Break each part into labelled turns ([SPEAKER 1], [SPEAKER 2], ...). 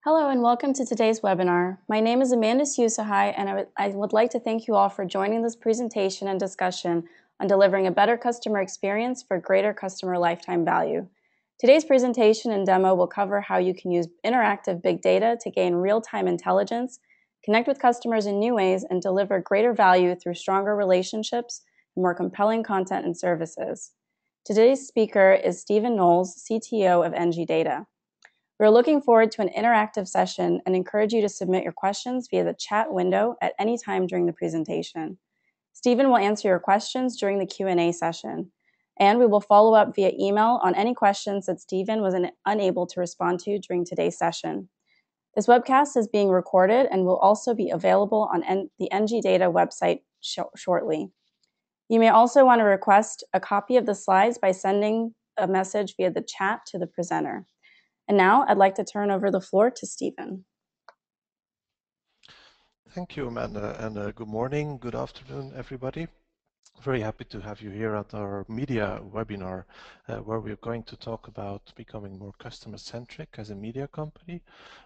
[SPEAKER 1] Hello and welcome to today's webinar. My name is Amanda Susahai and I would like to thank you all for joining this presentation and discussion on delivering a better customer experience for greater customer lifetime value. Today's presentation and demo will cover how you can use interactive big data to gain real-time intelligence, connect with customers in new ways, and deliver greater value through stronger relationships and more compelling content and services. Today's speaker is Stephen Knowles, CTO of NGDATA. We're looking forward to an interactive session and encourage you to submit your questions via the chat window at any time during the presentation. Stephen will answer your questions during the Q&A session, and we will follow up via email on any questions that Stephen was unable to respond to during today's session. This webcast is being recorded and will also be available on the NGDATA website shortly. You may also want to request a copy of the slides by sending a message via the chat to the presenter. And now I'd like to turn over the floor to Stephen.
[SPEAKER 2] Thank you, Amanda, and good morning, good afternoon, everybody. Very happy to have you here at our media webinar, where we're going to talk about becoming more customer-centric as a media company,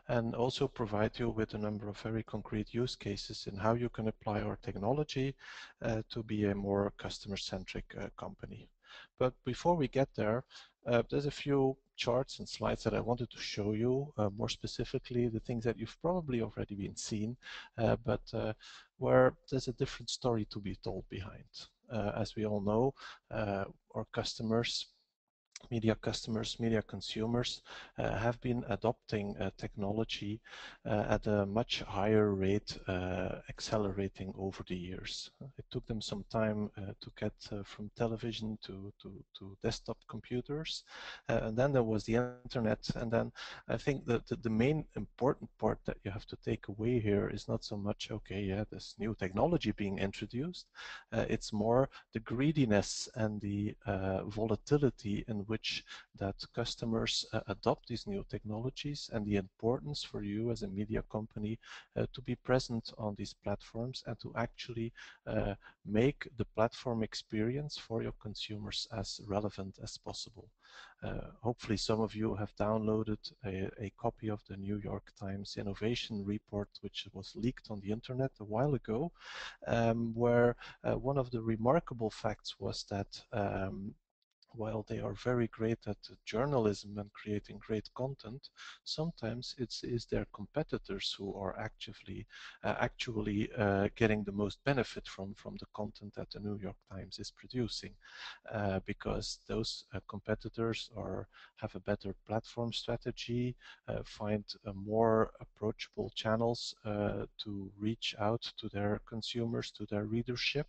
[SPEAKER 2] and also provide you with a number of very concrete use cases in how you can apply our technology to be a more customer-centric company. But before we get there, there's a few charts and slides that I wanted to show you, more specifically the things that you've probably already been seen, but where there's a different story to be told behind. As we all know, our customers, media consumers have been adopting technology at a much higher rate, accelerating over the years. It took them some time to get from television to desktop computers, and then there was the internet. And then I think that the main important part that you have to take away here is not so much, okay, yeah, this new technology being introduced. It's more the greediness and the volatility in which that customers adopt these new technologies, and the importance for you as a media company to be present on these platforms and to actually make the platform experience for your consumers as relevant as possible. Hopefully some of you have downloaded a copy of the New York Times Innovation Report, which was leaked on the internet a while ago, where one of the remarkable facts was that while they are very great at journalism and creating great content, sometimes it is their competitors who are actually getting the most benefit from the content that the New York Times is producing, because those competitors have a better platform strategy, find more approachable channels to reach out to their consumers, to their readership,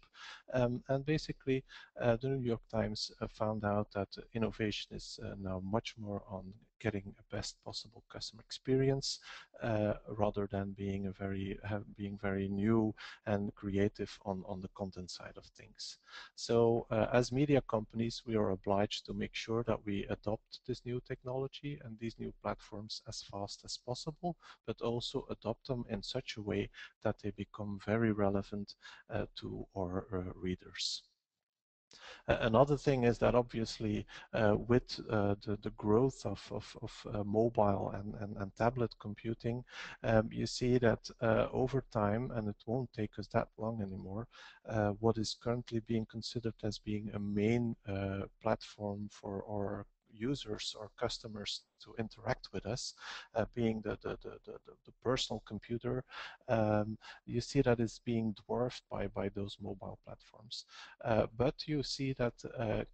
[SPEAKER 2] and basically the New York Times found out that innovation is now much more on getting a best possible customer experience, rather than being very new and creative on the content side of things. So as media companies, we are obliged to make sure that we adopt this new technology and these new platforms as fast as possible, but also adopt them in such a way that they become very relevant to our readers. Another thing is that obviously with the growth of mobile and tablet computing, you see that over time, and it won't take us that long anymore, what is currently being considered as being a main platform for our users or customers to interact with us, being the personal computer, you see that it's being dwarfed by those mobile platforms. But you see that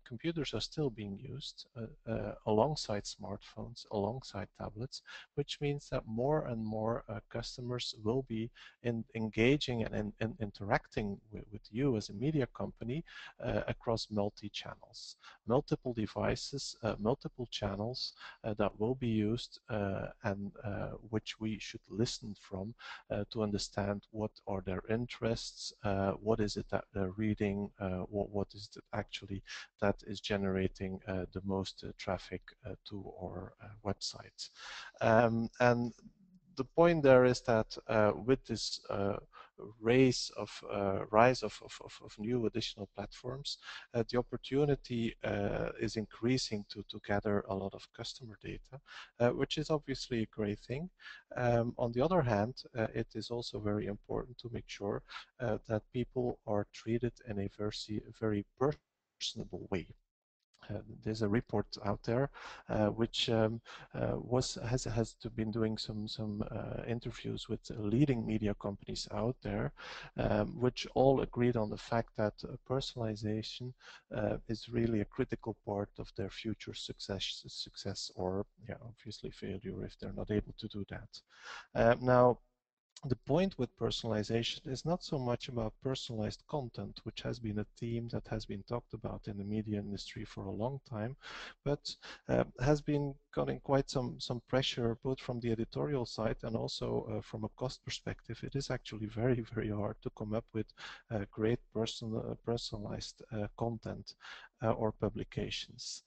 [SPEAKER 2] computers are still being used alongside smartphones, alongside tablets, which means that more and more customers will be engaging and interacting with you as a media company across multi-channels, multiple devices, multiple channels that will be used and which we should listen from to understand what are their interests, what is it that they're reading, what is it actually that is generating the most traffic to our websites. And the point there is that with this rise of new additional platforms, the opportunity is increasing to gather a lot of customer data, which is obviously a great thing. On the other hand, it is also very important to make sure that people are treated in a very personable way. There's a report out there which has been doing some interviews with leading media companies out there, which all agreed on the fact that personalization is really a critical part of their future success or, yeah, obviously failure if they're not able to do that. Now, the point with personalization is not so much about personalized content, which has been a theme that has been talked about in the media industry for a long time, but has been getting quite some pressure both from the editorial side and also from a cost perspective. It is actually very hard to come up with great personalized content or publications.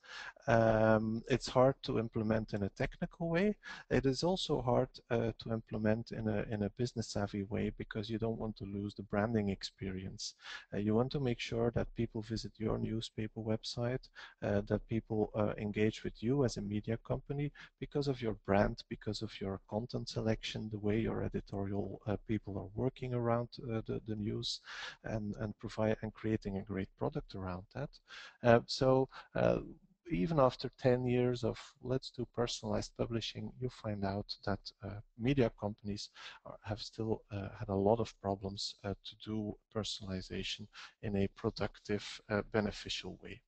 [SPEAKER 2] It's hard to implement in a technical way. It is also hard to implement in a business savvy way, because you don't want to lose the branding experience. You want to make sure that people visit your newspaper website, that people engage with you as a media company because of your brand, because of your content selection, the way your editorial people are working around the news and provide and creating a great product around that. So even after 10 years of let's do personalized publishing, you find out that media companies have still had a lot of problems to do personalization in a productive, beneficial way.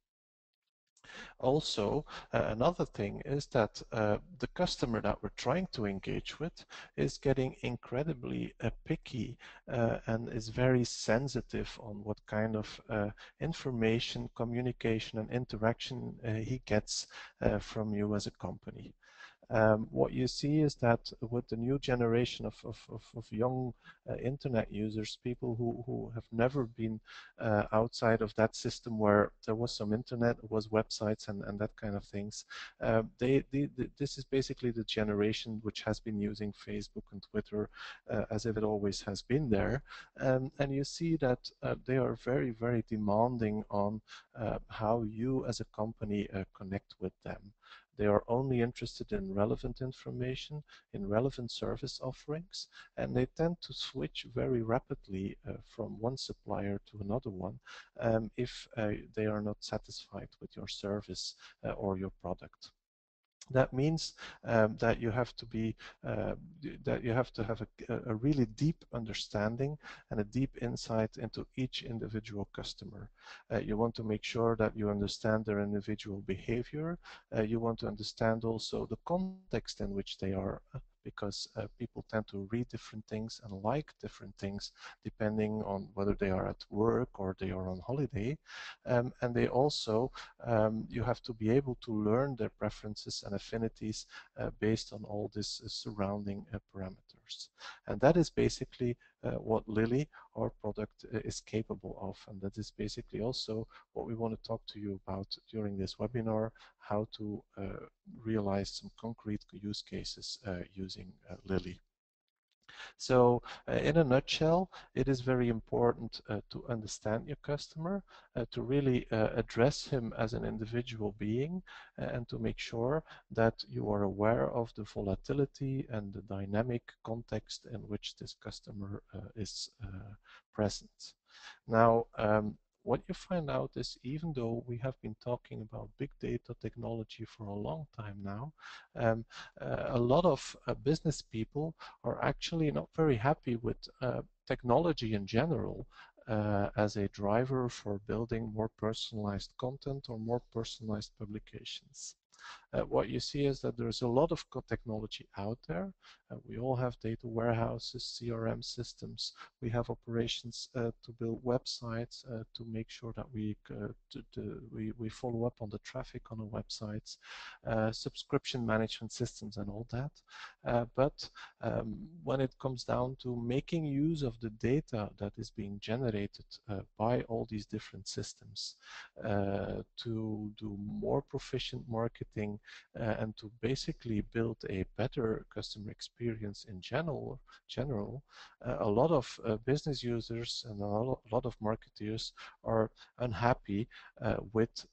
[SPEAKER 2] Also, another thing is that the customer that we're trying to engage with is getting incredibly picky and is very sensitive on what kind of information, communication, and interaction he gets from you as a company. What you see is that with the new generation of young internet users, people who have never been outside of that system where there was some internet, was websites and that kind of things, this is basically the generation which has been using Facebook and Twitter as if it always has been there. And you see that they are very demanding on how you as a company connect with them. They are only interested in relevant information, in relevant service offerings, and they tend to switch very rapidly from one supplier to another one if they are not satisfied with your service or your product. That means that you have to be that you have to have a really deep understanding and a deep insight into each individual customer. You want to make sure that you understand their individual behavior. You want to understand also the context in which they are, because people tend to read different things and like different things depending on whether they are at work or they are on holiday. And they also, you have to be able to learn their preferences and affinities based on all this surrounding parameters. And that is basically what Lily, our product, is capable of. And that is basically also what we want to talk to you about during this webinar, how to realize some concrete use cases using Lily. So in a nutshell, it is very important to understand your customer, to really address him as an individual being, and to make sure that you are aware of the volatility and the dynamic context in which this customer is present. Now, what you find out is, even though we have been talking about big data technology for a long time now, a lot of business people are actually not very happy with technology in general as a driver for building more personalized content or more personalized publications. What you see is that there's a lot of technology out there. We all have data warehouses, CRM systems. We have operations to build websites to make sure that we follow up on the traffic on the websites, subscription management systems and all that. But when it comes down to making use of the data that is being generated by all these different systems to do more proficient marketing, marketing, and to basically build a better customer experience in general, a lot of business users and a lot of marketeers are unhappy with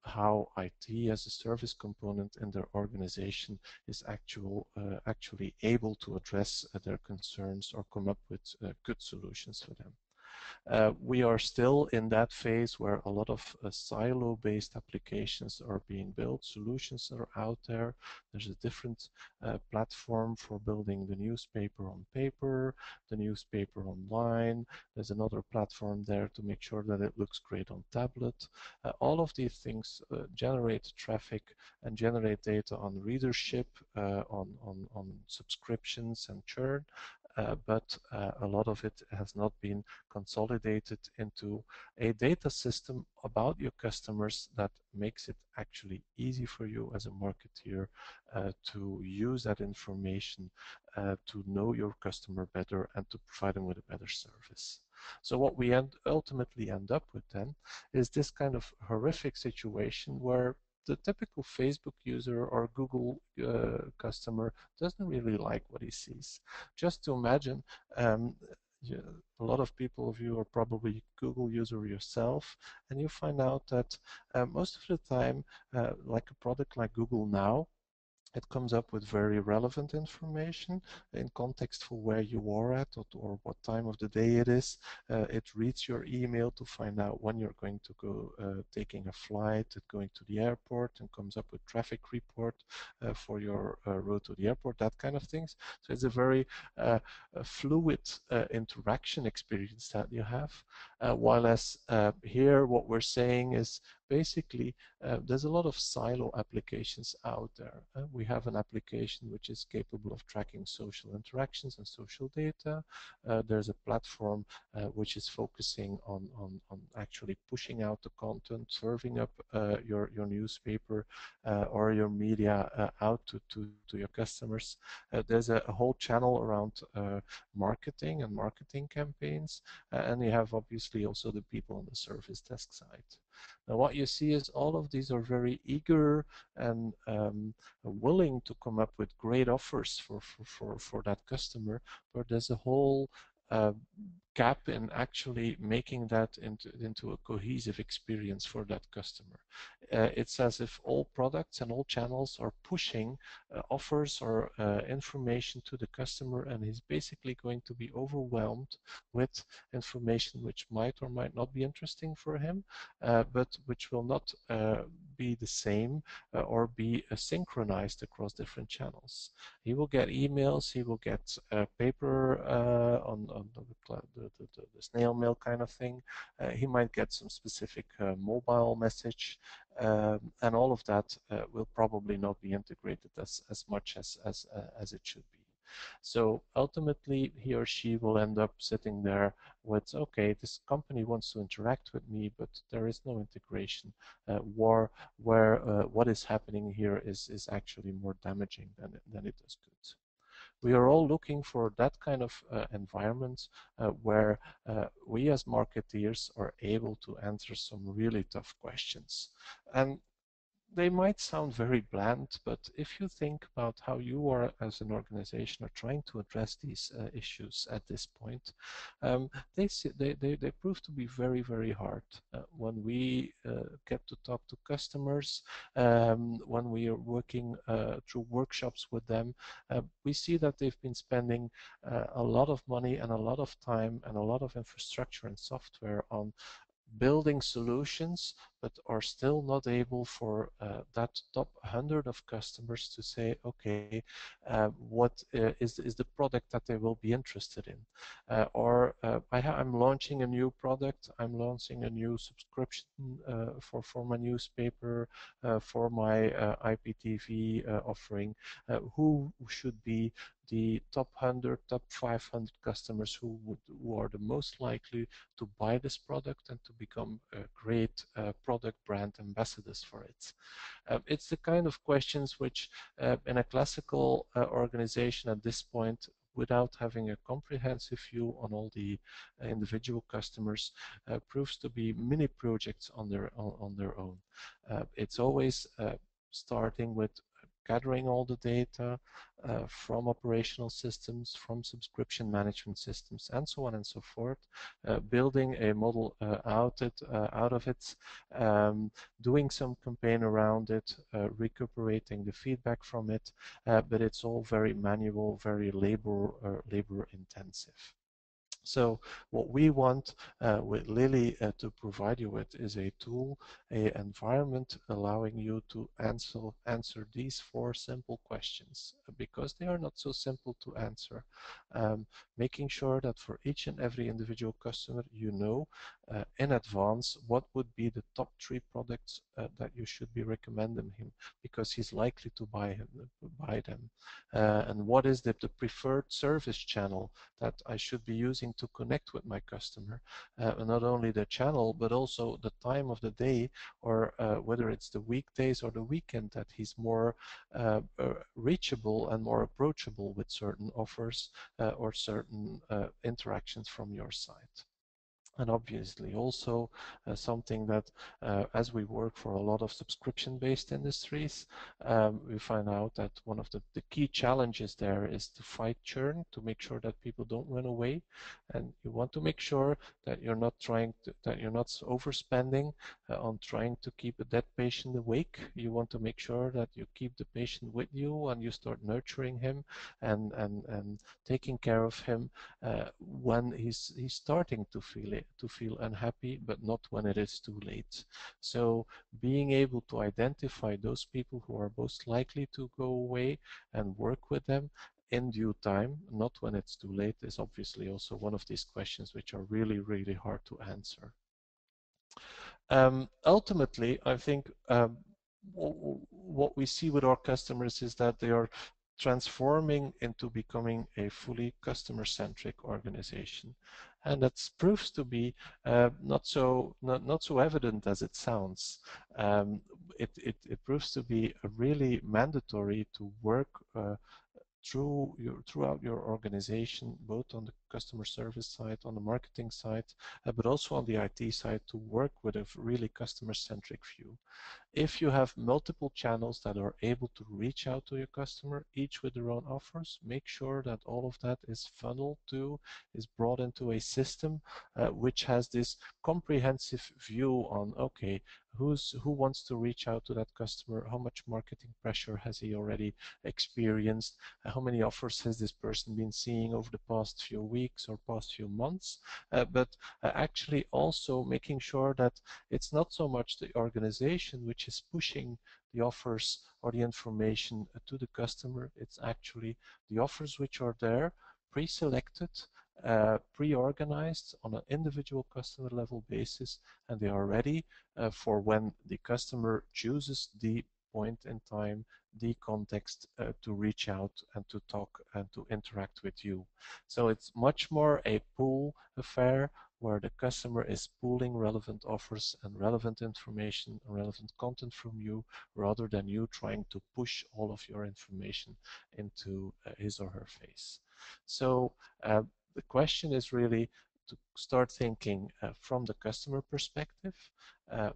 [SPEAKER 2] how IT as a service component in their organization is actually able to address their concerns or come up with good solutions for them. We are still in that phase where a lot of silo-based applications are being built. Solutions are out there. There's a different platform for building the newspaper on paper, the newspaper online. There's another platform there to make sure that it looks great on tablet. All of these things generate traffic and generate data on readership, on subscriptions and churn. But a lot of it has not been consolidated into a data system about your customers that makes it actually easy for you as a marketeer to use that information to know your customer better and to provide them with a better service. So what we ultimately end up with then is this kind of horrific situation where the typical Facebook user or Google customer doesn't really like what he sees. Just to imagine, a lot of people of you are probably Google user yourself, and you find out that most of the time, like a product like Google Now, it comes up with very relevant information in context for where you are at or what time of the day it is. It reads your email to find out when you're going to go taking a flight, going to the airport, and comes up with traffic report for your road to the airport, that kind of things. So it's a very fluid interaction experience that you have. While as here what we're saying is basically there's a lot of silo applications out there. We have an application which is capable of tracking social interactions and social data. There's a platform which is focusing on actually pushing out the content, serving up your newspaper or your media out to your customers. There's a whole channel around marketing and marketing campaigns, and you have obviously also the people on the service desk side. Now what you see is all of these are very eager and willing to come up with great offers for that customer, but there's a whole gap in actually making that into a cohesive experience for that customer. It's as if all products and all channels are pushing offers or information to the customer, and he's basically going to be overwhelmed with information which might or might not be interesting for him, but which will not be the same or be synchronized across different channels. He will get emails, he will get paper on the snail mail kind of thing. He might get some specific mobile message, and all of that will probably not be integrated as much as it should be. So ultimately, he or she will end up sitting there with, okay, this company wants to interact with me, but there is no integration. Where what is happening here is actually more damaging than it does good. We are all looking for that kind of environment where we as marketeers are able to answer some really tough questions. And they might sound very bland, but if you think about how you are as an organization are trying to address these issues at this point, they prove to be very, very hard. When we get to talk to customers, when we are working through workshops with them, we see that they've been spending a lot of money and a lot of time and a lot of infrastructure and software on building solutions, but are still not able for that top 100 of customers to say, okay, what is the product that they will be interested in? I'm launching a new product, I'm launching a new subscription for my newspaper, for my IPTV offering. Who should be the top 100, top 500 customers who are the most likely to buy this product and to become great product brand ambassadors for it. It's the kind of questions which in a classical organization at this point, without having a comprehensive view on all the individual customers, proves to be mini projects on their own. It's always starting with gathering all the data from operational systems, from subscription management systems, and so on and so forth, building a model out of it, doing some campaign around it, recuperating the feedback from it, but it's all very manual, very labor intensive. So what we want with Lily to provide you with is a tool, an environment allowing you to answer these 4 simple questions, because they are not so simple to answer. Making sure that for each and every individual customer, you know in advance what would be the top 3 products that you should be recommending him, because he's likely to buy them. And what is the preferred service channel that I should be using to connect with my customer, not only the channel but also the time of the day, or whether it's the weekdays or the weekend that he's more reachable and more approachable with certain offers or certain interactions from your side. And obviously also something that as we work for a lot of subscription-based industries, we find out that one of the key challenges there is to fight churn, to make sure that people don't run away. And you want to make sure that you're not overspending on trying to keep a dead patient awake. You want to make sure that you keep the patient with you and you start nurturing him and taking care of him when he's starting to feel unhappy, but not when it is too late. So being able to identify those people who are most likely to go away and work with them in due time, not when it's too late, is obviously also one of these questions which are really, really hard to answer. Ultimately, I think what we see with our customers is that they are transforming into becoming a fully customer-centric organization, and that proves to be not so evident as it sounds. It proves to be really mandatory to work throughout your organization, both on the customer service side, on the marketing side, but also on the IT side, to work with a really customer-centric view. If you have multiple channels that are able to reach out to your customer, each with their own offers, make sure that all of that is funneled to, is brought into a system which has this comprehensive view on, okay, who wants to reach out to that customer, how much marketing pressure has he already experienced, how many offers has this person been seeing over the past few weeks or past few months, but actually also making sure that it's not so much the organization which is pushing the offers or the information to the customer. It's actually the offers which are there, pre-selected, pre-organized on an individual customer level basis, and they are ready for when the customer chooses the point in time, the context to reach out and to talk and to interact with you. So it's much more a pull affair, where the customer is pooling relevant offers and relevant information and relevant content from you, rather than you trying to push all of your information into his or her face. So the question is really to start thinking from the customer perspective,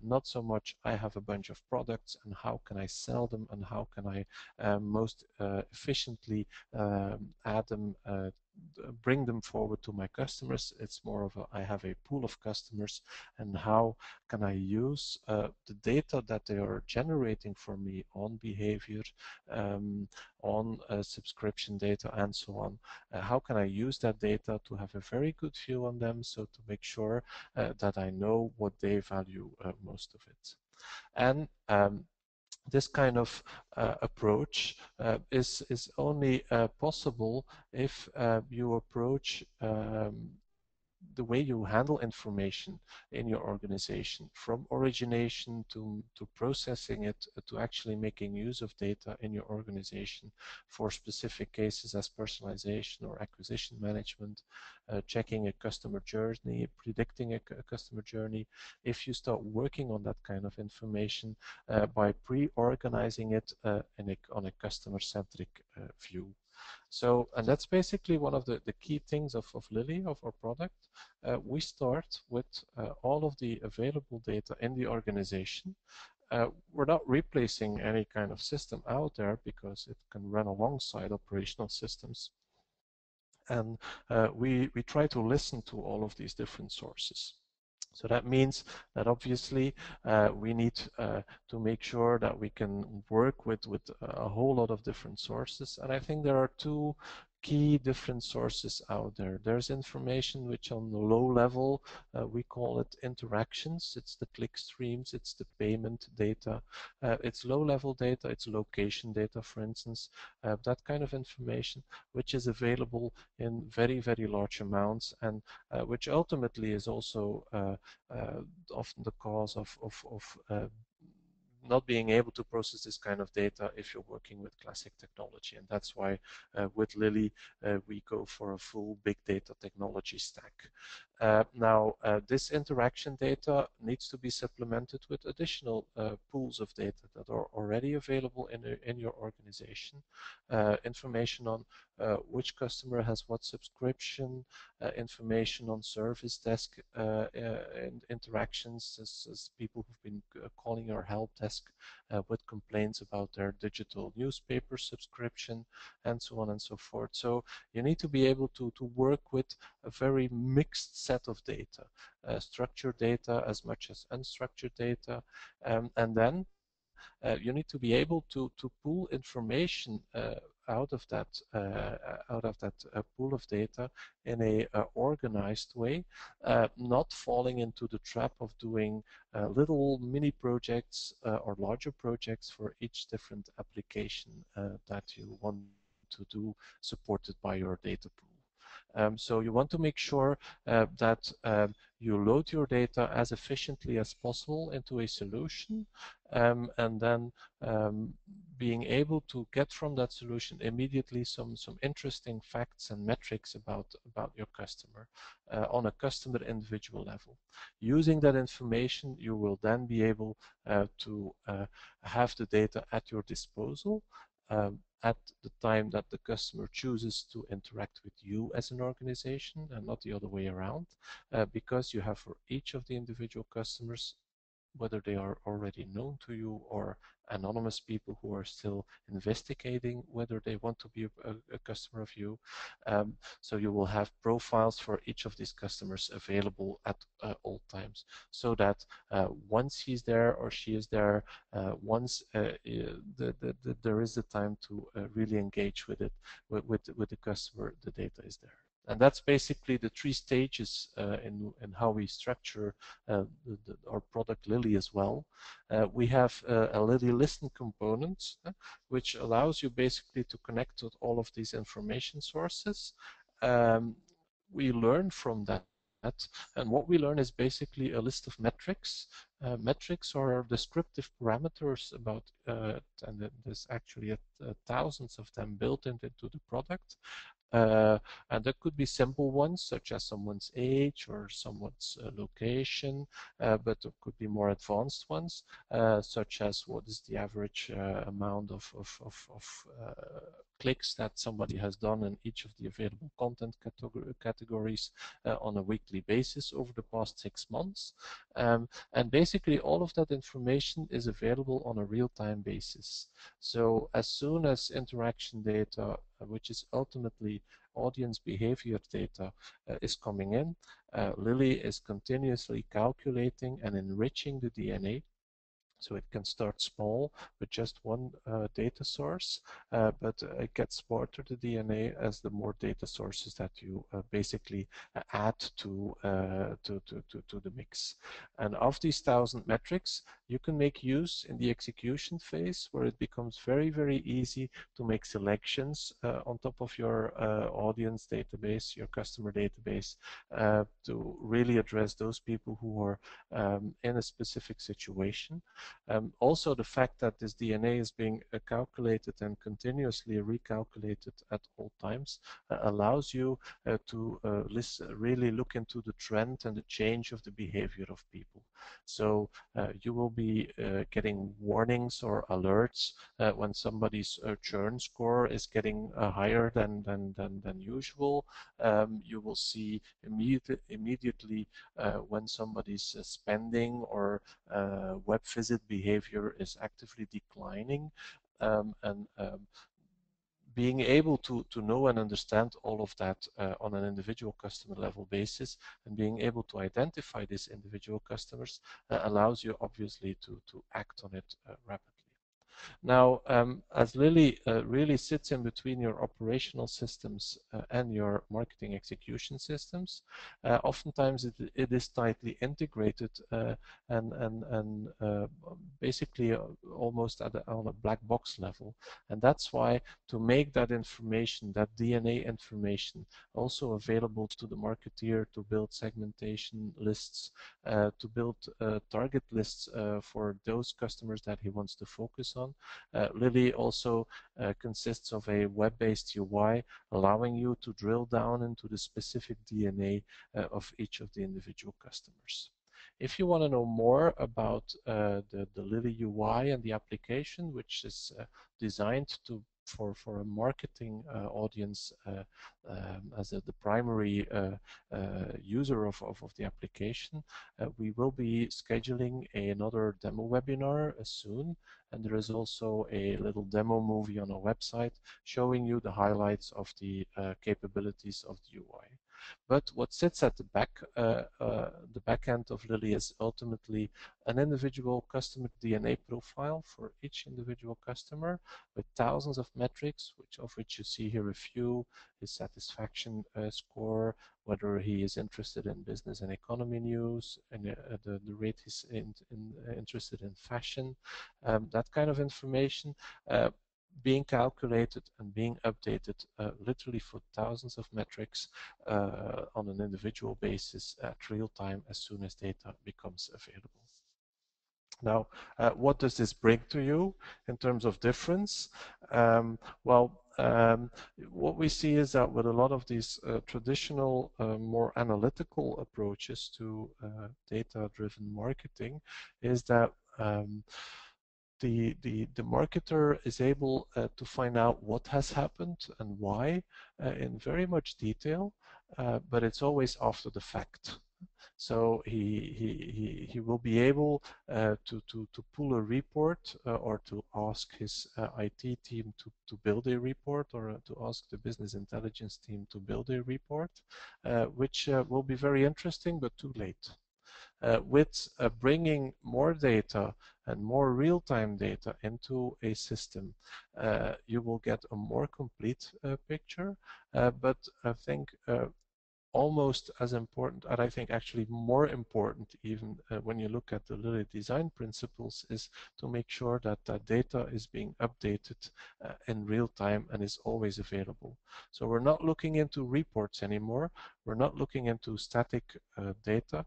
[SPEAKER 2] not so much I have a bunch of products and how can I sell them and how can I most efficiently add them, bring them forward to my customers. It's more of I have a pool of customers, and how can I use the data that they are generating for me on behavior, on subscription data, and so on. How can I use that data to have a very good view on them, so to make sure that I know what they value most of it. And this kind of approach is only possible if you approach the way you handle information in your organization, from origination to processing it, to actually making use of data in your organization for specific cases as personalization or acquisition management, checking a customer journey, predicting a customer journey. If you start working on that kind of information by pre-organizing it on a customer-centric view. So, and that's basically one of the key things of Lily, of our product. We start with all of the available data in the organization. we're not replacing any kind of system out there because it can run alongside operational systems. And we try to listen to all of these different sources. So that means that obviously we need to make sure that we can work with a whole lot of different sources. And I think there are two key different sources out there. There's information which on the low level, we call it interactions. It's the click streams, it's the payment data, it's low level data, it's location data, for instance, that kind of information, which is available in very, very large amounts, and which ultimately is also often the cause of not being able to process this kind of data if you're working with classic technology. And that's why with Lily, we go for a full big data technology stack. Now, this interaction data needs to be supplemented with additional pools of data that are already available in your organization. Information on which customer has what subscription, information on service desk and interactions, as people who've been calling our help desk with complaints about their digital newspaper subscription, and so on and so forth. So you need to be able to work with a very mixed set of data, structured data as much as unstructured data, and then you need to be able to pull information out of that pool of data in a organized way, not falling into the trap of doing little mini projects or larger projects for each different application that you want to do supported by your data pool. So you want to make sure that you load your data as efficiently as possible into a solution, and then being able to get from that solution immediately some interesting facts and metrics about your customer on a customer individual level. Using that information, you will then be able to have the data at your disposal at the time that the customer chooses to interact with you as an organization, and not the other way around, because you have for each of the individual customers, whether they are already known to you or anonymous people who are still investigating whether they want to be a customer of you. So you will have profiles for each of these customers available at all times, so that once he's there or she is there, once there is the time to really engage with it, with the customer, the data is there. And that's basically the three stages in how we structure our product Lily as well. We have a Lily Listen component, which allows you basically to connect with all of these information sources. We learn from that. And what we learn is basically a list of metrics. Metrics are descriptive parameters about, and there's actually thousands of them built into the product. And there could be simple ones, such as someone's age or someone's location, but there could be more advanced ones, such as what is the average amount of clicks that somebody has done in each of the available content categories on a weekly basis over the past 6 months. And basically all of that information is available on a real-time basis. So as soon as interaction data, which is ultimately audience behavior data, is coming in, Lily is continuously calculating and enriching the DNA. So it can start small with just one data source, but it gets smarter, the DNA, as the more data sources that you basically add to the mix. And of these 1,000 metrics, you can make use in the execution phase, where it becomes very, very easy to make selections on top of your audience database, your customer database, to really address those people who are in a specific situation. Also, the fact that this DNA is being calculated and continuously recalculated at all times allows you to really look into the trend and the change of the behavior of people. So you will be getting warnings or alerts when somebody's churn score is getting higher than usual. You will see immediately when somebody's spending or web visit behavior is actively declining. And being able to know and understand all of that on an individual customer level basis, and being able to identify these individual customers allows you obviously to act on it rapidly. Now, as Lily really sits in between your operational systems and your marketing execution systems, oftentimes it is tightly integrated and basically almost on a black box level. And that's why, to make that information, that DNA information, also available to the marketeer to build segmentation lists, to build target lists for those customers that he wants to focus on. Lily also consists of a web-based UI, allowing you to drill down into the specific DNA of each of the individual customers. If you want to know more about the Lily UI and the application, which is designed for a marketing audience as the primary user of the application, we will be scheduling another demo webinar soon, and there is also a little demo movie on our website showing you the highlights of the capabilities of the UI. But what sits at the back end of Lily is ultimately an individual customer DNA profile for each individual customer, with thousands of metrics, of which you see here a few: his satisfaction score, whether he is interested in business and economy news, and the rate he's interested in fashion, that kind of information. Being calculated and being updated literally for thousands of metrics on an individual basis at real time as soon as data becomes available. Now, what does this bring to you in terms of difference? What we see is that with a lot of these traditional, more analytical approaches to data-driven marketing, is that the marketer is able to find out what has happened and why in very much detail, but it's always after the fact. So he will be able to pull a report or to ask his IT team to build a report, or to ask the business intelligence team to build a report, which will be very interesting, but too late. With bringing more data and more real-time data into a system, you will get a more complete picture, but I think almost as important, and I think actually more important even when you look at the Lily design principles, is to make sure that that data is being updated in real time and is always available. So we're not looking into reports anymore. We're not looking into static data.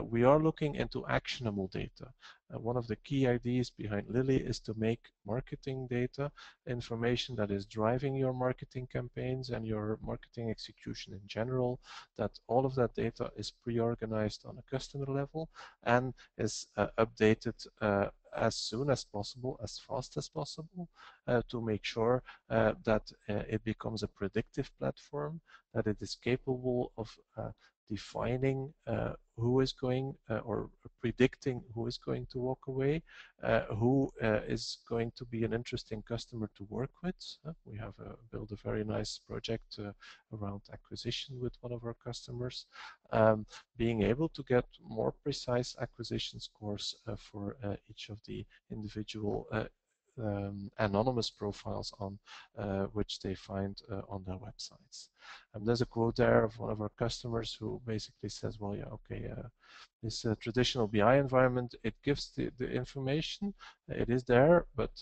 [SPEAKER 2] We are looking into actionable data. One of the key ideas behind Lily is to make marketing data information that is driving your marketing campaigns and your marketing execution in general, that all of that data is pre-organized on a customer level and is updated as soon as possible, as fast as possible, to make sure that it becomes a predictive platform, that it is capable of defining who is going or predicting who is going to walk away, who is going to be an interesting customer to work with. We have built a very nice project around acquisition with one of our customers, being able to get more precise acquisition scores for each of the individual anonymous profiles on which they find on their websites. There's a quote there of one of our customers who basically says, well, yeah, okay, this traditional BI environment, it gives the information, it is there, but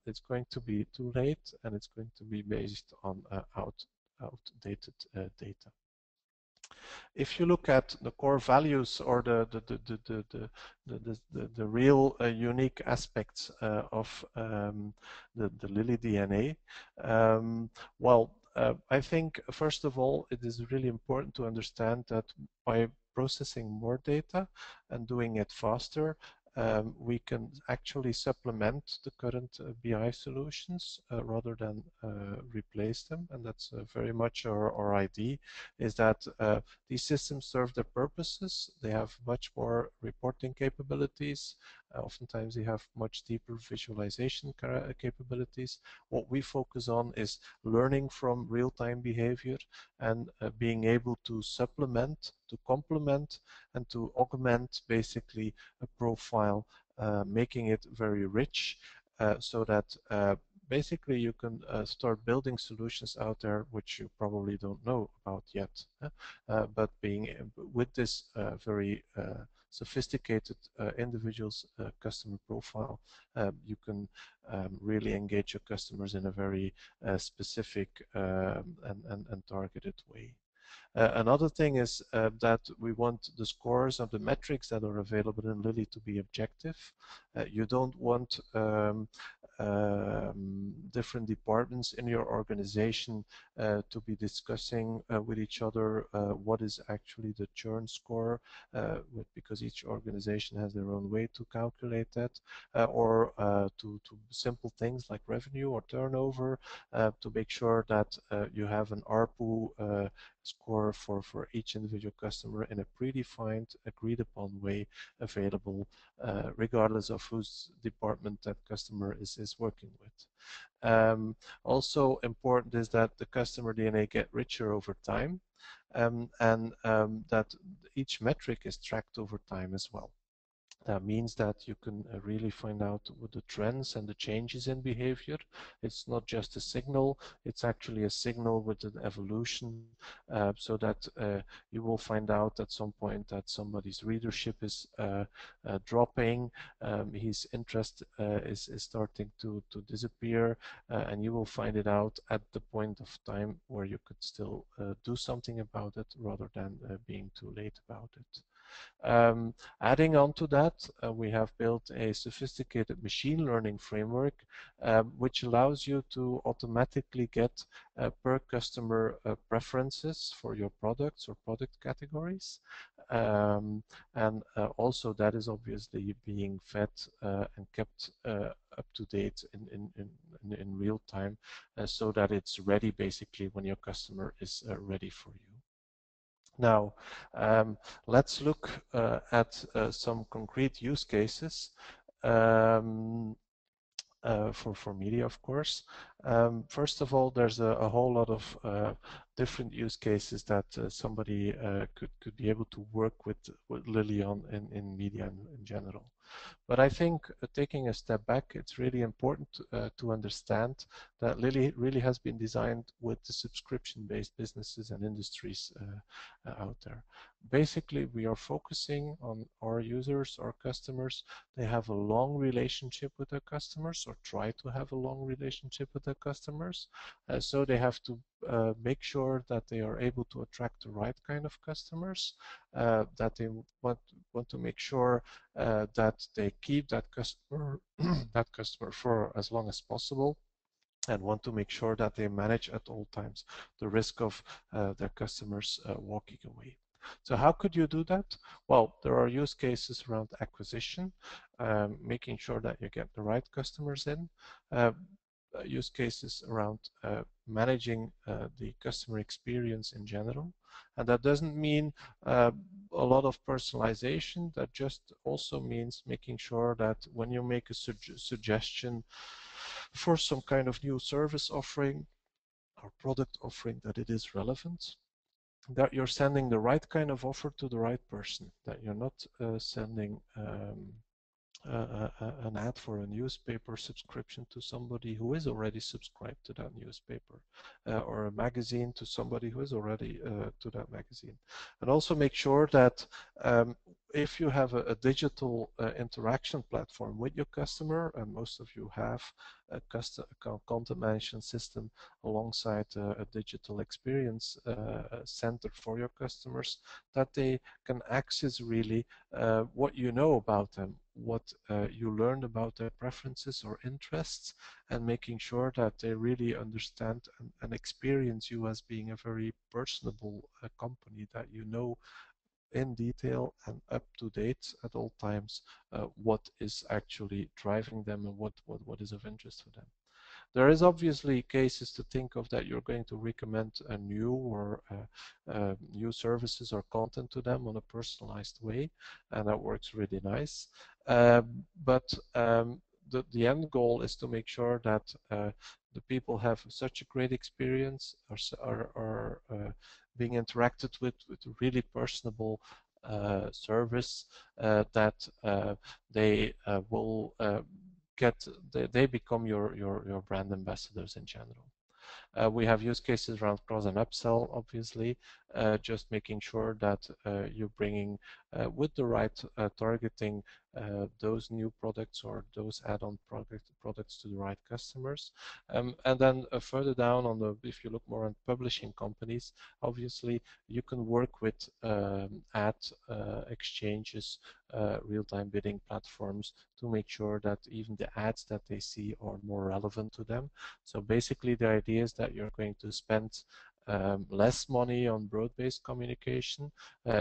[SPEAKER 2] it's going to be too late, and it's going to be based on outdated data. If you look at the core values or the real unique aspects of the Lily DNA, well, I think, first of all, it is really important to understand that by processing more data and doing it faster, we can actually supplement the current BI solutions rather than replace them. And that's very much our idea, is that these systems serve their purposes. They have much more reporting capabilities. Oftentimes they have much deeper visualization capabilities. What we focus on is learning from real-time behavior and being able to supplement, to complement, and to augment basically a profile, making it very rich so that basically you can start building solutions out there which you probably don't know about yet. But being with this very sophisticated individual's customer profile, you can really engage your customers in a very specific and targeted way. Another thing is that we want the scores of the metrics that are available in Lily to be objective. You don't want different departments in your organization to be discussing with each other what is actually the churn score, because each organization has their own way to calculate that, or to simple things like revenue or turnover, to make sure that you have an ARPU score for each individual customer in a predefined, agreed upon way available, regardless of whose department that customer is working with. Also important is that the customer DNA get richer over time, and that each metric is tracked over time as well. That means that you can really find out what the trends and the changes in behavior. It's not just a signal, it's actually a signal with an evolution, so that you will find out at some point that somebody's readership is dropping, his interest is starting to disappear, and you will find it out at the point of time where you could still do something about it rather than being too late about it. Adding on to that, we have built a sophisticated machine learning framework, which allows you to automatically get per customer preferences for your products or product categories. And also that is obviously being fed and kept up to date in real time, so that it's ready basically when your customer is ready for you. Now, let's look at some concrete use cases for media, of course. First of all, there's a whole lot of different use cases that somebody could be able to work with Lily on in media in general. But I think taking a step back, it's really important to understand that Lily really has been designed with the subscription-based businesses and industries out there. Basically, we are focusing on our users, our customers. They have a long relationship with their customers, or try to have a long relationship with their customers. So they have to make sure that they are able to attract the right kind of customers, that they want to make sure that they keep that customer that customer for as long as possible, and want to make sure that they manage at all times the risk of their customers walking away. So how could you do that? Well, there are use cases around acquisition, making sure that you get the right customers in, use cases around managing the customer experience in general. And that doesn't mean a lot of personalization. That just also means making sure that when you make a suggestion for some kind of new service offering or product offering, that it is relevant, that you're sending the right kind of offer to the right person, that you're not sending an ad for a newspaper subscription to somebody who is already subscribed to that newspaper, or a magazine to somebody who is already to that magazine. And also make sure that if you have a digital interaction platform with your customer, and most of you have a custom content management system alongside a digital experience center for your customers, that they can access really what you know about them, what you learned about their preferences or interests, and making sure that they really understand and experience you as being a very personable company, that you know in detail and up to date at all times what is actually driving them and what is of interest for them. There is obviously cases to think of that you're going to recommend a new or new services or content to them on a personalized way, and that works really nice. But the end goal is to make sure that the people have such a great experience, are being interacted with a really personable service that they will get, they become your brand ambassadors in general. We have use cases around cross and upsell, obviously, just making sure that you're bringing with the right targeting those new products or those add-on products to the right customers. And then further down on the, if you look more on publishing companies, obviously you can work with ad exchanges, real-time bidding platforms to make sure that even the ads that they see are more relevant to them. So basically the idea is that you're going to spend less money on broad-based communication.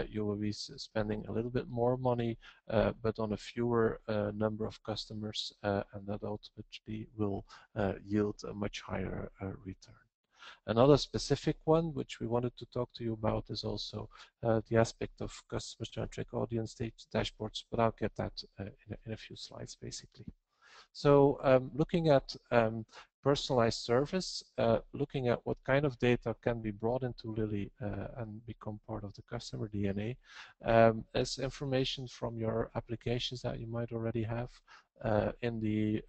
[SPEAKER 2] You will be spending a little bit more money, but on a fewer number of customers, and that ultimately will yield a much higher return. Another specific one, which we wanted to talk to you about, is also the aspect of customer-centric audience dashboards, but I'll get that in a few slides, basically. So looking at personalized service, looking at what kind of data can be brought into Lily and become part of the customer DNA, as information from your applications that you might already have in the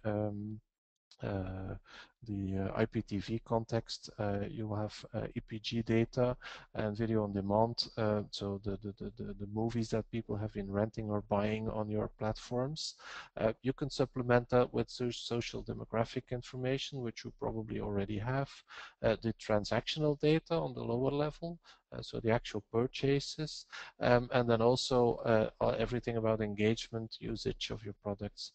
[SPEAKER 2] IPTV context. You have EPG data and video on demand, so the movies that people have been renting or buying on your platforms. You can supplement that with social demographic information, which you probably already have, the transactional data on the lower level, so the actual purchases, and then also everything about engagement, usage of your products.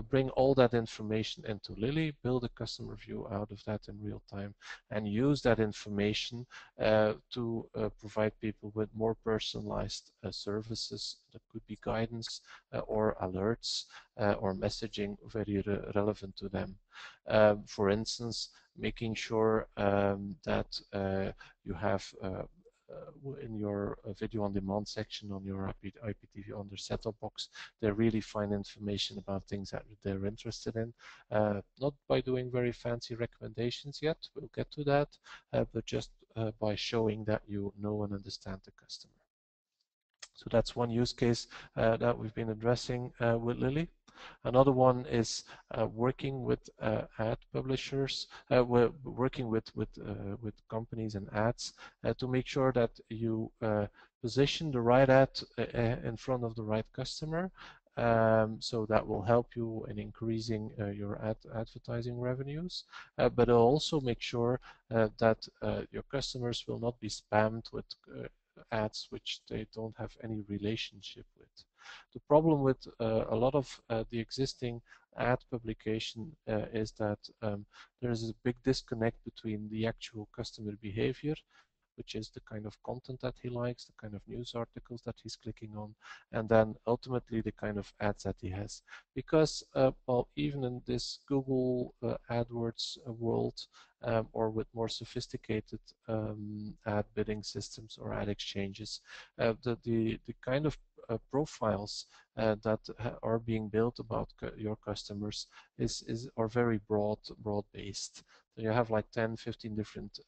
[SPEAKER 2] Bring all that information into Lily, build a customer view out of that in real time, and use that information to provide people with more personalized services. That could be guidance or alerts or messaging very relevant to them. For instance, making sure that you have in your video on demand section on your IPTV on their set-top box, they really find information about things that they're interested in. Not by doing very fancy recommendations yet, we'll get to that, but just by showing that you know and understand the customer. So that's one use case that we've been addressing with Lily. Another one is working with ad publishers, working with companies and ads to make sure that you position the right ad in front of the right customer. So that will help you in increasing your advertising revenues, but it'll also make sure that your customers will not be spammed with ads which they don't have any relationship with. The problem with a lot of the existing ad publication is that there is a big disconnect between the actual customer behavior, which is the kind of content that he likes, the kind of news articles that he's clicking on, and then ultimately the kind of ads that he has. Because, well, even in this Google AdWords world, or with more sophisticated ad bidding systems or ad exchanges, the kind of profiles that are being built about your customers are very broad based. So you have like 10, 15 different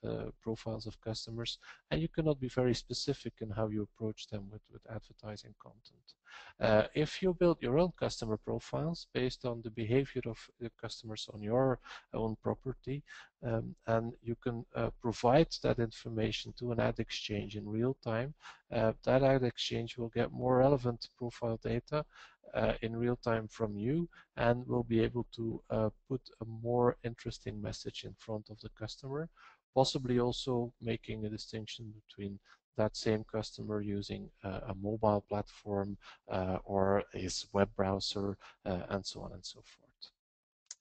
[SPEAKER 2] profiles of customers, and you cannot be very specific in how you approach them with advertising content. If you build your own customer profiles based on the behavior of the customers on your own property, and you can provide that information to an ad exchange in real time, that ad exchange will get more relevant profile data in real time from you, and will be able to put a more interesting message in front of the customer, possibly also making a distinction between that same customer using a mobile platform or his web browser, and so on and so forth.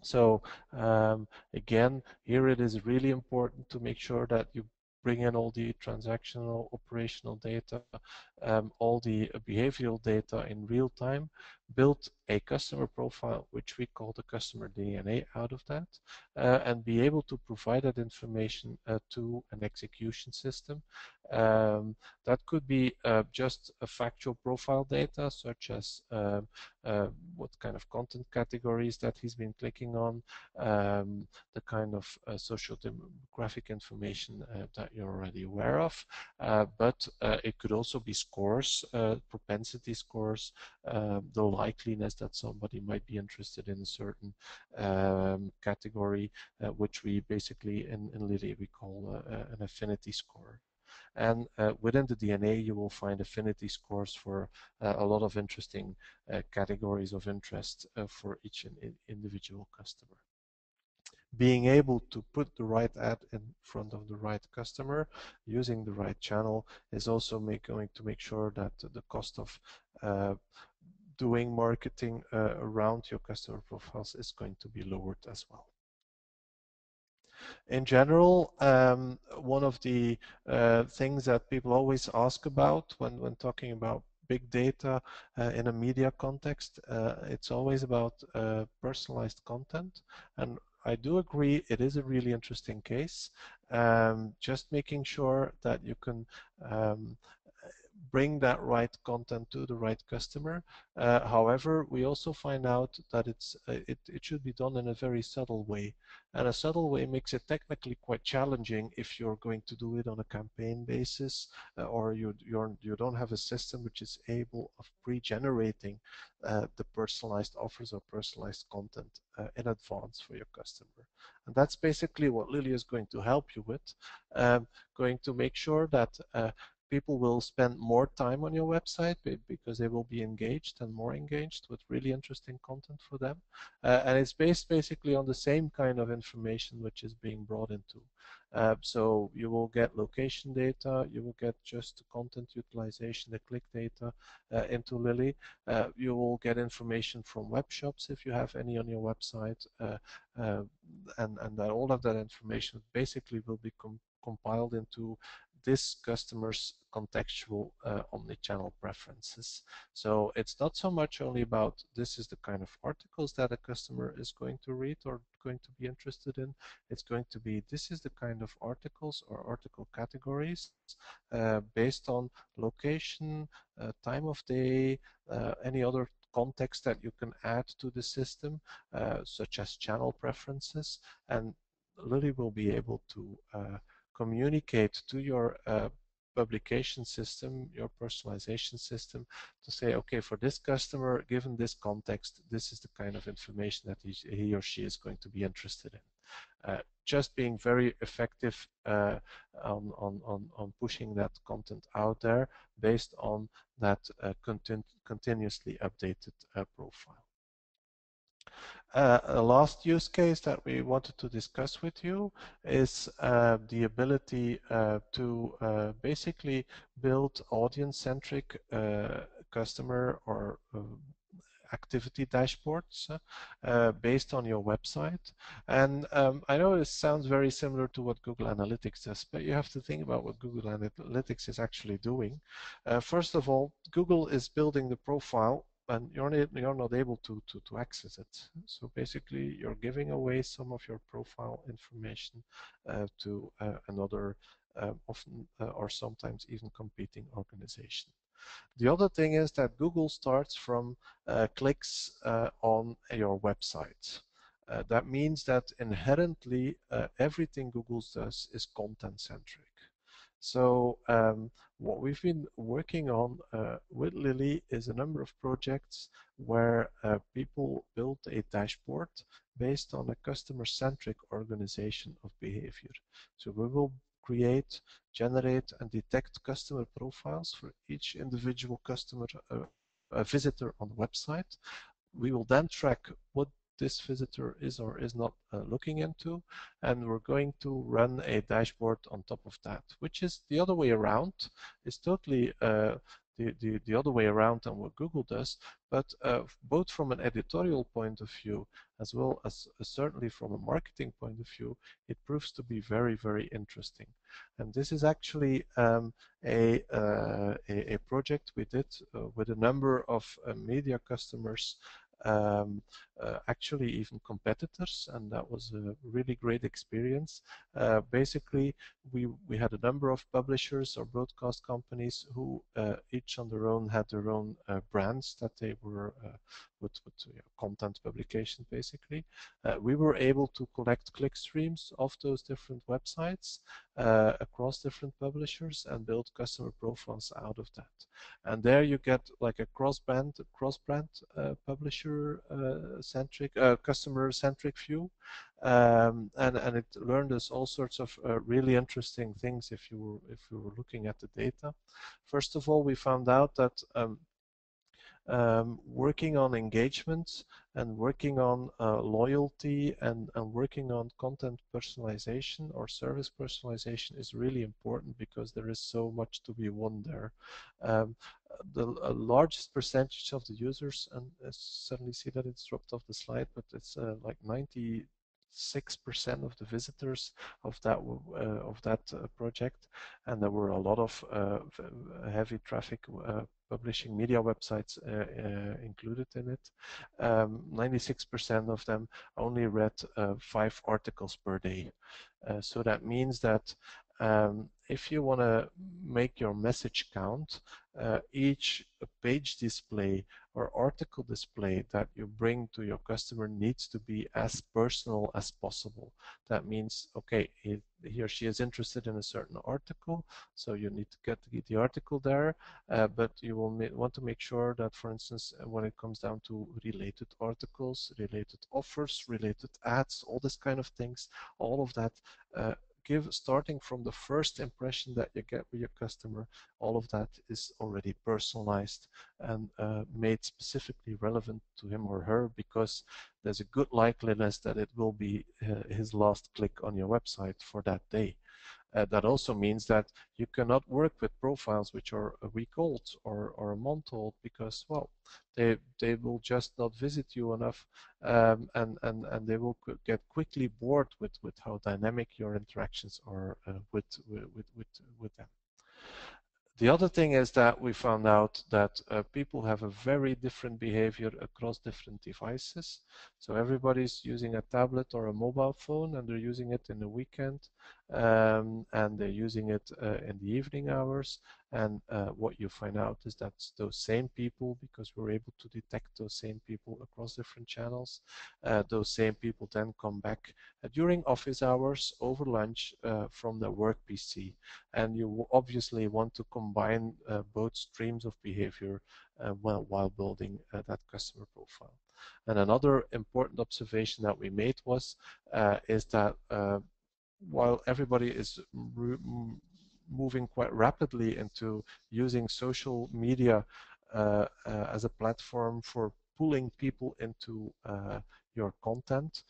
[SPEAKER 2] So again, here it is really important to make sure that you bring in all the transactional operational data, all the behavioral data in real time, build a customer profile, which we call the customer DNA out of that, and be able to provide that information to an execution system. That could be just a factual profile data, such as what kind of content categories that he's been clicking on, the kind of social demographic information that you're already aware of. But it could also be scores, propensity scores, the likeliness that somebody might be interested in a certain category, which we basically in Lily we call an affinity score. And within the DNA, you will find affinity scores for a lot of interesting categories of interest for each individual customer. Being able to put the right ad in front of the right customer using the right channel is also going to make sure that the cost of doing marketing around your customer profiles is going to be lowered as well. In general, one of the things that people always ask about when talking about big data in a media context, it's always about personalized content. And I do agree it is a really interesting case. Just making sure that you can bring that right content to the right customer. However, we also find out that it should be done in a very subtle way. And a subtle way makes it technically quite challenging if you're going to do it on a campaign basis, or you don't have a system which is able of pre-generating the personalized offers or personalized content in advance for your customer. And that's basically what Lily is going to help you with, going to make sure that people will spend more time on your website because they will be engaged and more engaged with really interesting content for them. And it's based basically on the same kind of information which is being brought into. So you will get location data, you will get just content utilization, the click data into Lily. You will get information from web shops if you have any on your website, and that all of that information basically will be compiled into this customer's contextual omnichannel preferences. So it's not so much only about this is the kind of articles that a customer is going to read or going to be interested in. It's going to be this is the kind of articles or article categories based on location, time of day, any other context that you can add to the system, such as channel preferences, and Lily will be able to communicate to your publication system, your personalization system, to say, okay, for this customer, given this context, this is the kind of information that he or she is going to be interested in. Just being very effective on pushing that content out there based on that continuously updated profile. A last use case that we wanted to discuss with you is the ability to basically build audience-centric customer or activity dashboards based on your website. And I know this sounds very similar to what Google Analytics does, but you have to think about what Google Analytics is actually doing. First of all, Google is building the profile and you're not able to access it. So basically, you're giving away some of your profile information to another, often or sometimes even competing organization. The other thing is that Google starts from clicks on your website. That means that inherently everything Google does is content-centric. So what we've been working on with Lily is a number of projects where people build a dashboard based on a customer-centric organization of behavior. So we will create, generate, and detect customer profiles for each individual customer visitor on the website. We will then track what this visitor is or is not looking into, and we're going to run a dashboard on top of that, which is the other way around. It's totally the other way around than what Google does, but both from an editorial point of view as well as certainly from a marketing point of view, it proves to be very, very interesting. And this is actually a project we did with a number of media customers, actually even competitors, and that was a really great experience. Basically, we had a number of publishers or broadcast companies who each on their own had their own brands that they were with content publication basically. We were able to collect click streams of those different websites across different publishers and build customer profiles out of that. And there you get like a cross-brand publisher centric, customer-centric view, and it learned us all sorts of really interesting things if you were looking at the data. First of all, we found out that working on engagement and working on loyalty and working on content personalization or service personalization is really important because there is so much to be won there. The largest percentage of the users, and I suddenly see that it's dropped off the slide, but it's like 96% of the visitors of that project, and there were a lot of heavy traffic publishing media websites included in it. 96% of them only read 5 articles per day. So that means that if you want to make your message count, each page display or article display that you bring to your customer needs to be as personal as possible. That means, okay, he or she is interested in a certain article, so you need to get the article there, but you will want to make sure that, for instance, when it comes down to related articles, related offers, related ads, all this kind of things, all of that, starting from the first impression that you get with your customer, all of that is already personalized and made specifically relevant to him or her, because there's a good likeliness that it will be his last click on your website for that day. That also means that you cannot work with profiles which are a week old or a month old, because, well, they will just not visit you enough, and they will get quickly bored with how dynamic your interactions are with them. The other thing is that we found out that people have a very different behavior across different devices. So everybody's using a tablet or a mobile phone, and they're using it in the weekend, and they're using it in the evening hours. And what you find out is that those same people, because we're able to detect those same people across different channels, those same people then come back during office hours, over lunch, from their work PC. And you obviously want to combine both streams of behavior while building that customer profile. And another important observation that we made was is that while everybody is moving quite rapidly into using social media as a platform for pulling people into your content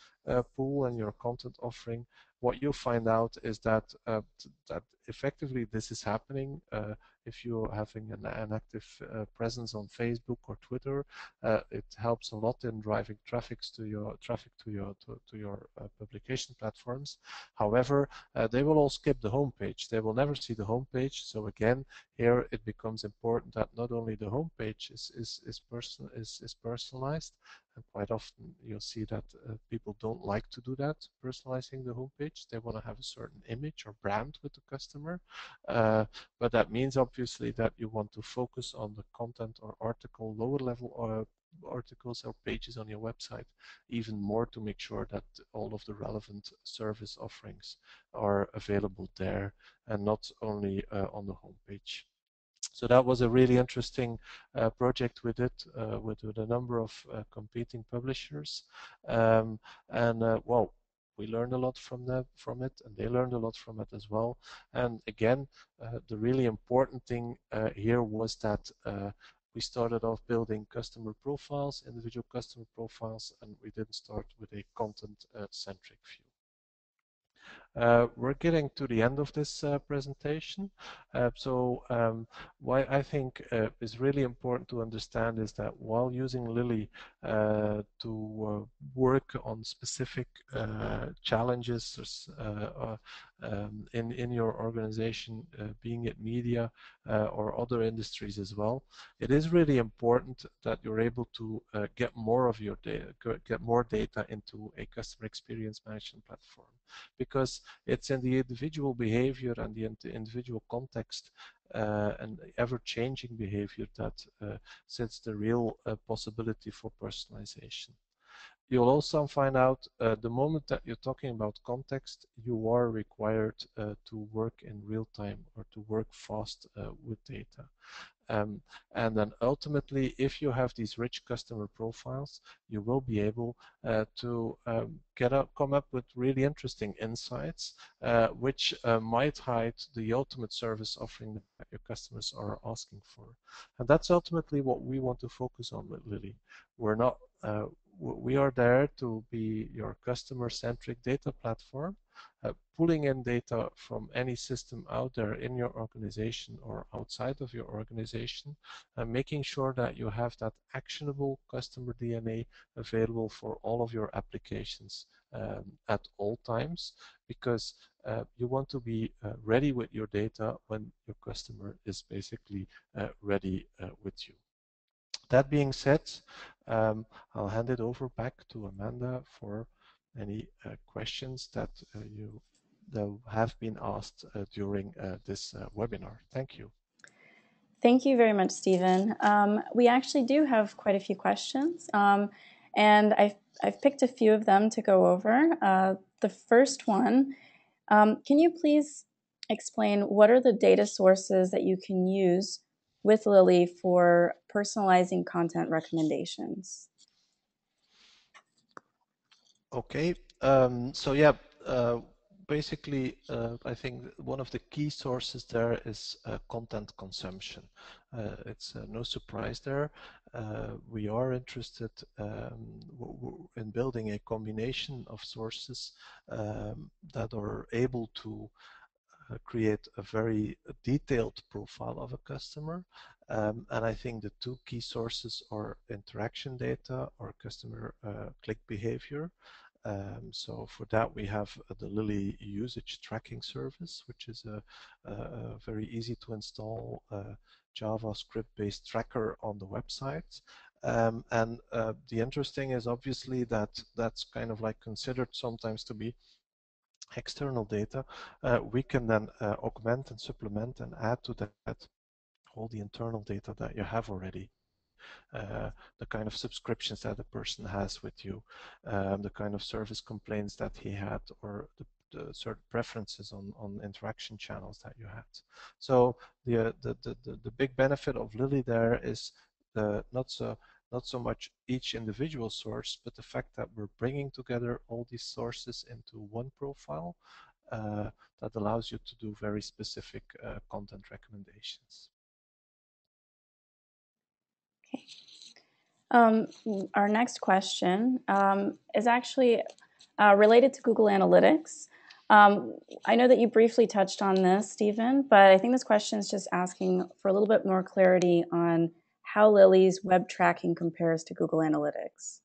[SPEAKER 2] pool and your content offering, what you'll find out is that that effectively this is happening if you're having an active presence on Facebook or Twitter. It helps a lot in driving traffic to your publication platforms. However, they will all skip the homepage. They will never see the homepage. So again, here it becomes important that not only the homepage is personalized, and quite often you'll see that people don't don't like to do that, personalizing the homepage. They want to have a certain image or brand with the customer. But that means obviously that you want to focus on the content or article, lower level articles or pages on your website even more to make sure that all of the relevant service offerings are available there and not only on the homepage. So that was a really interesting project we did with a number of competing publishers, and well, we learned a lot from it, and they learned a lot from it as well. And again, the really important thing here was that we started off building customer profiles, individual customer profiles, and we didn't start with a content-centric view. We're getting to the end of this presentation. What I think is really important to understand is that while using Lily to work on specific challenges in your organization, being it media or other industries as well, it is really important that you're able to get more of your data, get more data into a customer experience management platform, because it's in the individual behavior and the individual context and ever-changing behavior that sets the real possibility for personalization. You'll also find out the moment that you're talking about context, you are required to work in real time or to work fast with data. And then ultimately, if you have these rich customer profiles, you will be able to come up with really interesting insights, which might hide the ultimate service offering that your customers are asking for. And that's ultimately what we want to focus on with Lily. We are there to be your customer-centric data platform, pulling in data from any system out there in your organization or outside of your organization, and making sure that you have that actionable customer DNA available for all of your applications at all times, because you want to be ready with your data when your customer is basically ready with you. That being said, I'll hand it over back to Amanda for any questions that have been asked during this webinar. Thank you.
[SPEAKER 1] Thank you very much, Stephen. We actually do have quite a few questions, and I've picked a few of them to go over. The first one, can you please explain what are the data sources that you can use with Lily for personalizing content recommendations?
[SPEAKER 2] Okay, so yeah, basically, I think one of the key sources there is content consumption. It's no surprise there. We are interested in building a combination of sources that are able to create a very detailed profile of a customer. And I think the two key sources are interaction data or customer click behavior. So for that, we have the Lily usage tracking service, which is a very easy to install JavaScript-based tracker on the website. And the interesting is obviously that that's kind of like considered sometimes to be external data. We can then augment and supplement and add to that all the internal data that you have already. The kind of subscriptions that the person has with you, the kind of service complaints that he had, or the certain preferences on interaction channels that you had. So the big benefit of Lily there is not so much each individual source, but the fact that we're bringing together all these sources into one profile that allows you to do very specific content recommendations.
[SPEAKER 1] Okay. Our next question is actually related to Google Analytics. I know that you briefly touched on this, Stephen, but I think this question is just asking for a little bit more clarity on how Lily's web tracking compares to Google Analytics.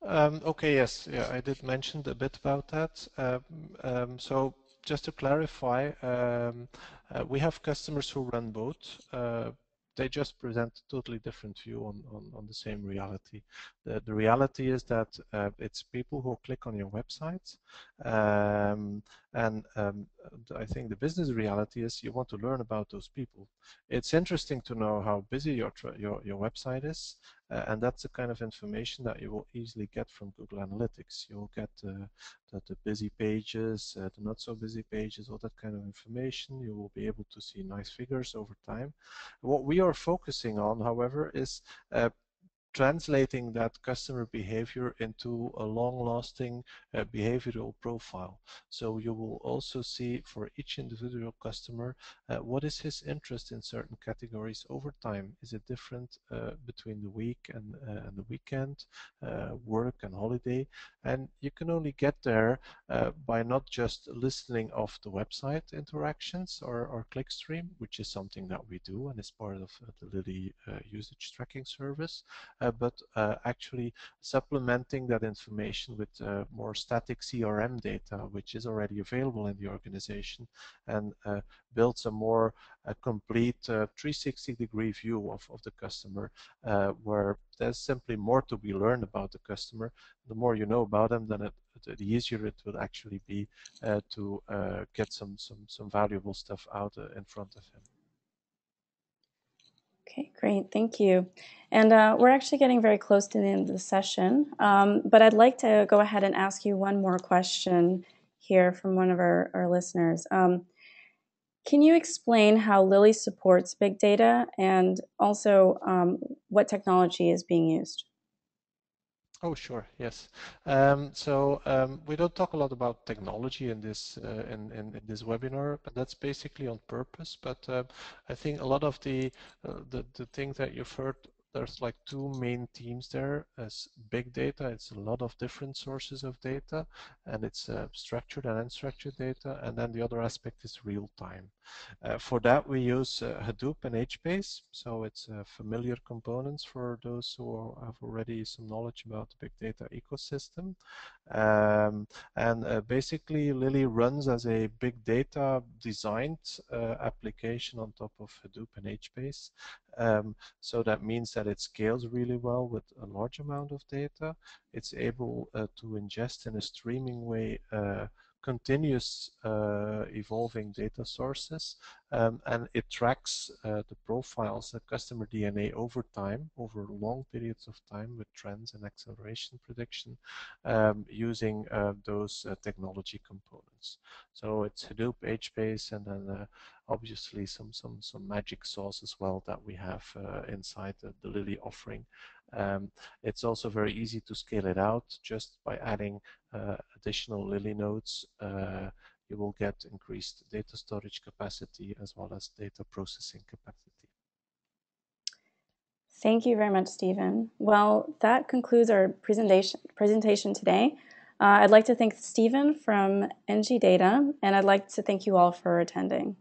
[SPEAKER 2] Okay, yes, yeah, I did mention a bit about that. So just to clarify, we have customers who run both they just present a totally different view on the same reality. The reality is that it's people who click on your website, and I think the business reality is you want to learn about those people. It's interesting to know how busy your website is, and that's the kind of information that you will easily get from Google Analytics. You'll get the busy pages, the not so busy pages, all that kind of information. You will be able to see nice figures over time. What we are focusing on, however, is translating that customer behavior into a long-lasting behavioral profile. So you will also see for each individual customer what is his interest in certain categories over time. Is it different between the week and the weekend, work and holiday? And you can only get there by not just listening off the website interactions or clickstream, which is something that we do and is part of the Lily usage tracking service, but actually supplementing that information with more static CRM data, which is already available in the organization, and builds a more complete 360-degree view of the customer, where there's simply more to be learned about the customer. The more you know about them, then the easier it will actually be to get some valuable stuff out in front of him.
[SPEAKER 1] Okay, great, thank you. And we're actually getting very close to the end of the session, but I'd like to go ahead and ask you one more question here from one of our listeners. Can you explain how Lily supports big data, and also what technology is being used?
[SPEAKER 2] Oh, sure. Yes. We don't talk a lot about technology in this in this webinar, but that's basically on purpose. But I think a lot of the things that you've heard, there's like two main themes there. As big data, it's a lot of different sources of data, and it's structured and unstructured data. And then the other aspect is real time. For that, we use Hadoop and HBase. So it's familiar components for those who have already some knowledge about the big data ecosystem. Basically, Lily runs as a big data designed application on top of Hadoop and HBase. So that means that it scales really well with a large amount of data. It's able to ingest in a streaming way continuous evolving data sources, and it tracks the profiles, the customer DNA over time, over long periods of time, with trends and acceleration prediction, using those technology components. So it's Hadoop, HBase, and then obviously some magic sauce as well that we have inside the Lily offering. It's also very easy to scale it out just by adding additional Lily nodes. You will get increased data storage capacity as well as data processing capacity.
[SPEAKER 1] Thank you very much, Stephen. Well, that concludes our presentation today. I'd like to thank Stephen from NGDATA, and I'd like to thank you all for attending.